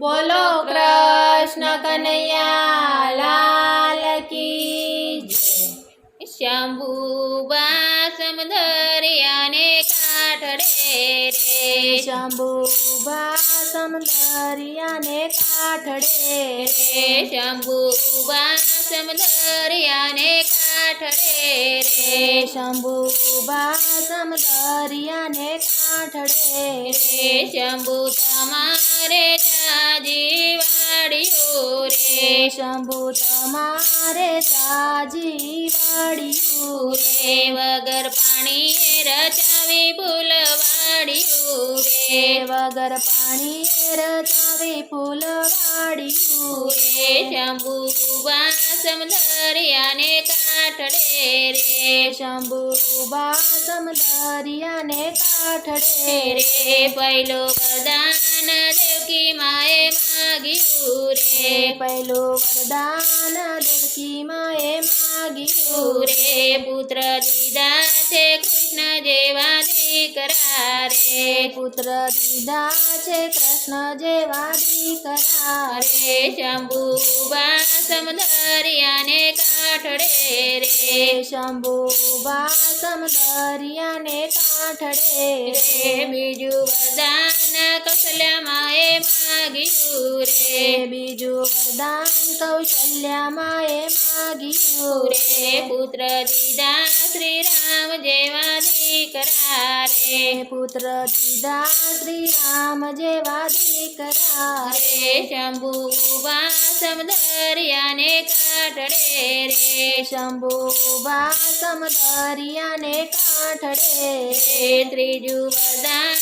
बोलो कृष्ण कन्हैया लाल की जय। शंभुबा समदरिया ने काठड़े रे, शंभुबा समदरिया ने काठड़े रे शंभुबा समदरिया ने काठड़े रे, शंभुबा समदरिया ने काठड़े रे शंभु तमारे जाजी वाड़ियो रे, शंभु तमारे जाजी वाड़ियो रे वगर पाणी रचावी फूलवाड़ियो रे, वगर पाणी रचावी फूलवाड़ियो रे शंभुबा समदरिया ने काठड़े रे, शंभुबा समदरिया ने काठड़े रे पहलो वरदान देवकी माए माग्યું रे, पहलो वरदान देवकी माए माग्યું रे पुत्र દીધા છે કૃષ્ણ જેવા દીકરા રે, પુત્ર દીધા છે કૃષ્ણ જેવા દીકરા રે શંભુબા સમદરિયાને કાઠડે રે, શંભુબા સમદરિયાને કાઠડે રે બીજું વરદાન કૌશલ્યા માએ માગ્યું રે, બીજું વરદાન કૌશલ્યા માએ માગ્યું રે પુત્ર દીધા શ્રી રામ જેવા દીકરા રે, પુત્ર દીધા શ્રી રામ જેવા દીકરા રે શંભુબા સમદરિયાને કાઠડે રે, શંભુબા સમદરિયાને કાઠડે રે ત્રીજું વરદાન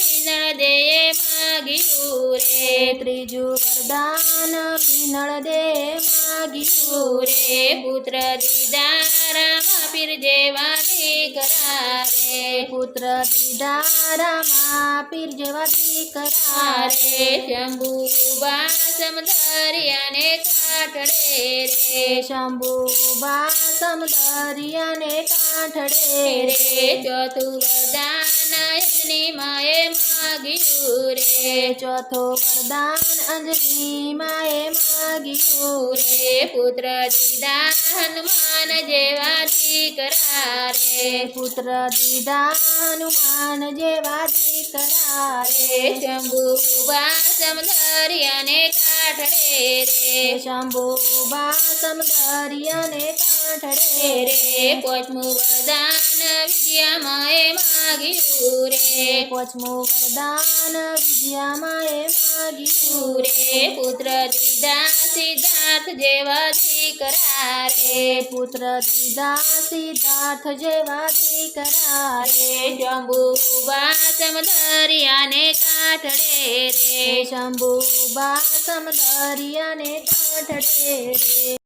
વિનળ દેએ માગ્યું રે, ત્રીજું વરદાન વિનળ દે માગ્યું રે પુત્ર દીધા રામાપીર જેવા દીકરા રે, પુત્ર દીધા રામાપીર જેવા દીકરા રે શંભુબા સમદરિયાને કાઠડે રે, શંભુબા સમદરિયાને કાઠડે રે ચોથું વરદાન અંજની માએ માગ્યું રે, ચોથો વરદાન અંજની માએ માગ્યું રે પુત્ર દીધા હનુમાન જેવા દીકરા રે, પુત્ર દીધા હનુમાન જેવા દીકરા રે શંભુબા સમદરિયાને કાઠડે રે, શંભુબા સમદરિયાને કાઠડે રે પાંચમું વરદાન વિદ્યા માએ માગ્યું રે, પાંચમું વરદાન વિદ્યા માએ માગ્યું રે પુત્ર દીધા સિદ્ધાર્થ જેવા દીકરા રે, પુત્ર દીધા સિદ્ધાર્થ જેવા દીકરા રે શંભુબા સમદરિયાને કાઠડે રે, શંભુબા સમદરિયાને કાઠડે